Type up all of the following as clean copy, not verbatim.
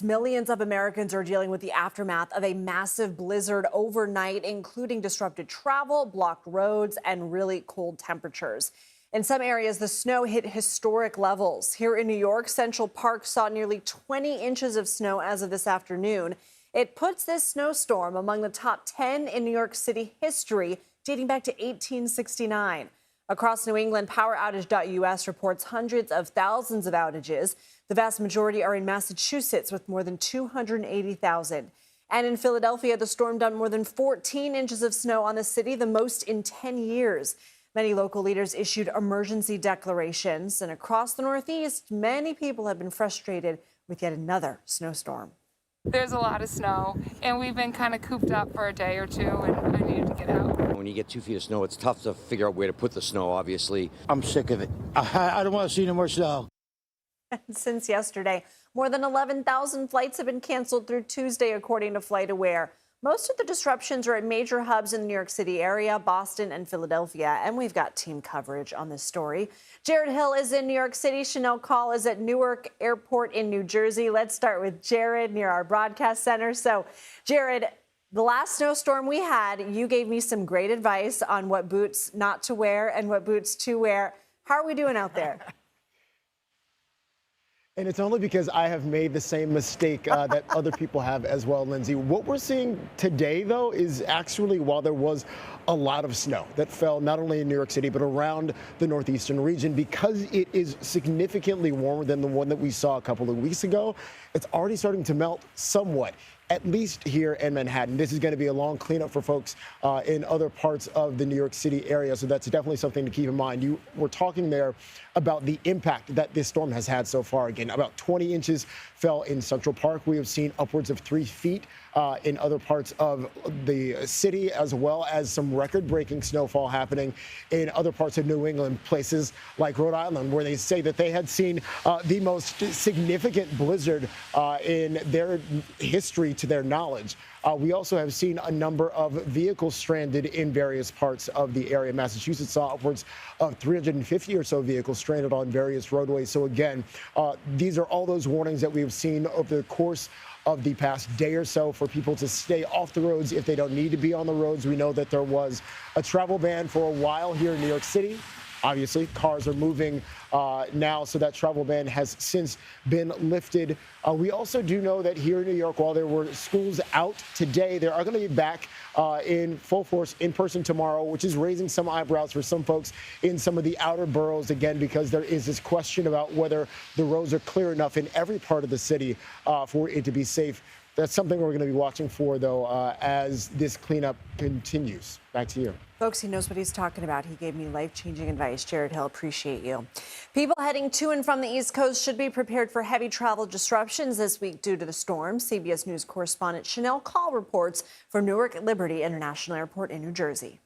Millions of Americans are dealing with the aftermath of a massive blizzard overnight, including disrupted travel, blocked roads, and really cold temperatures. In some areas, the snow hit historic levels. Here in New York, Central Park saw nearly 20 inches of snow as of this afternoon. It puts this snowstorm among the top 10 in New York City history, dating back to 1869. Across New England, PowerOutage.us reports hundreds of thousands of outages. The vast majority are in Massachusetts, with more than 280,000. And in Philadelphia, the storm dumped more than 14 inches of snow on the city, the most in 10 years. Many local leaders issued emergency declarations. And across the Northeast, many people have been frustrated with yet another snowstorm. There's a lot of snow, and we've been kind of cooped up for a day or two, and I needed to get out. When you get 2 feet of snow, it's tough to figure out where to put the snow, obviously. I'm sick of it. I don't want to see no more snow. Since yesterday, more than 11,000 flights have been canceled through Tuesday, according to FlightAware. Most of the disruptions are at major hubs in the New York City area, Boston and Philadelphia, and we've got team coverage on this story. Jared Hill is in New York City. Shanelle Kaul is at Newark Airport in New Jersey. Let's start with Jared near our broadcast center. So, Jared, the last snowstorm we had, you gave me some great advice on what boots not to wear and what boots to wear. How are we doing out there? And it's only because I have made the same mistake that other people have as well, Lindsay. What we're seeing today, though, is actually while there was a lot of snow that fell not only in New York City, but around the northeastern region, because it is significantly warmer than the one that we saw a couple of weeks ago, it's already starting to melt somewhat, at least here in Manhattan. This is going to be a long cleanup for folks in other parts of the New York City area. So that's definitely something to keep in mind. You were talking there about the impact that this storm has had so far. Again, about 20 inches fell in Central Park. We have seen upwards of 3 feet in other parts of the city, as well as some record-breaking snowfall happening in other parts of New England, places like Rhode Island, where they say that they had seen the most significant blizzard in their history, to their knowledge. We also have seen a number of vehicles stranded in various parts of the area. Massachusetts saw upwards of 350 or so vehicles stranded on various roadways. So again, these are all those warnings that we've seen over the course of the past day or so for people to stay off the roads if they don't need to be on the roads. We know that there was a travel ban for a while here in New York City. Obviously, cars are moving now, so that travel ban has since been lifted. We also do know that here in New York, while there were schools out today, they are going to be back in full force in person tomorrow, which is raising some eyebrows for some folks in some of the outer boroughs, again, because there is this question about whether the roads are clear enough in every part of the city for it to be safe. That's something we're going to be watching for, though, as this cleanup continues. Back to you. Folks, he knows what he's talking about. He gave me life-changing advice. Jared Hill, appreciate you. People heading to and from the East Coast should be prepared for heavy travel disruptions this week due to the storm. CBS News correspondent Shanelle Kaul reports from Newark Liberty International Airport in New Jersey.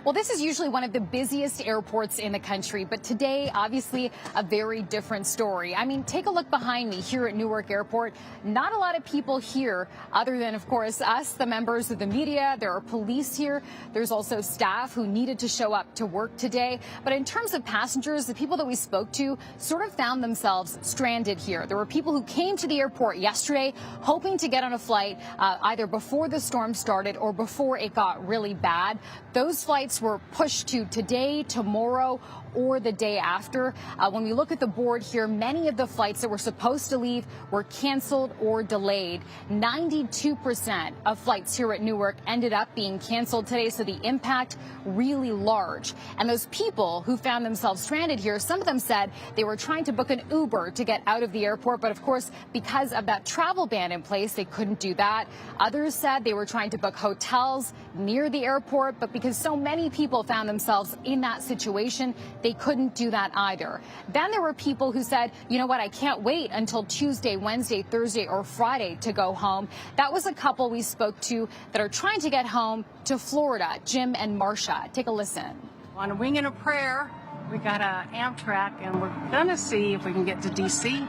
Well, this is usually one of the busiest airports in the country, but today, obviously, a very different story. I mean, take a look behind me here at Newark Airport. Not a lot of people here, other than, of course, us, the members of the media. There are police here. There's also staff who needed to show up to work today. But in terms of passengers, the people that we spoke to sort of found themselves stranded here. There were people who came to the airport yesterday hoping to get on a flight either before the storm started or before it got really bad. Those flights were pushed to today, tomorrow, or the day after. When we look at the board here, many of the flights that were supposed to leave were canceled or delayed. 92% of flights here at Newark ended up being canceled today, so the impact really large. And those people who found themselves stranded here, some of them said they were trying to book an Uber to get out of the airport, but of course, because of that travel ban in place, they couldn't do that. Others said they were trying to book hotels near the airport, but because so many people found themselves in that situation, they couldn't do that either. Then there were people who said, you know what, I can't wait until Tuesday, Wednesday, Thursday, or Friday to go home. That was a couple we spoke to that are trying to get home to Florida, Jim and Marcia. Take a listen. On a wing and a prayer, we got an Amtrak, and we're going to see if we can get to D.C.,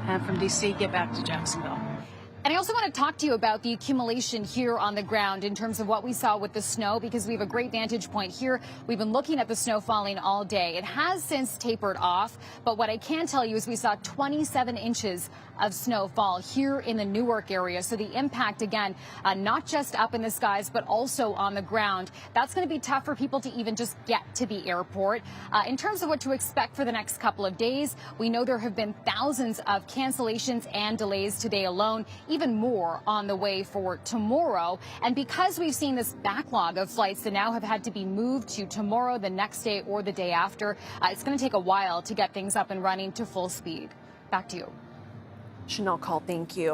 and from D.C. get back to Jacksonville. And I also want to talk to you about the accumulation here on the ground in terms of what we saw with the snow, because we have a great vantage point here. We've been looking at the snow falling all day. It has since tapered off, but what I can tell you is we saw 27 inches of snowfall here in the Newark area. So the impact, again, not just up in the skies, but also on the ground. That's going to be tough for people to even just get to the airport. In terms of what to expect for the next couple of days, we know there have been thousands of cancellations and delays today alone, even more on the way for tomorrow. And because we've seen this backlog of flights that now have had to be moved to tomorrow, the next day, or the day after, it's going to take a while to get things up and running to full speed. Back to you. Shanelle, Kaul, thank you.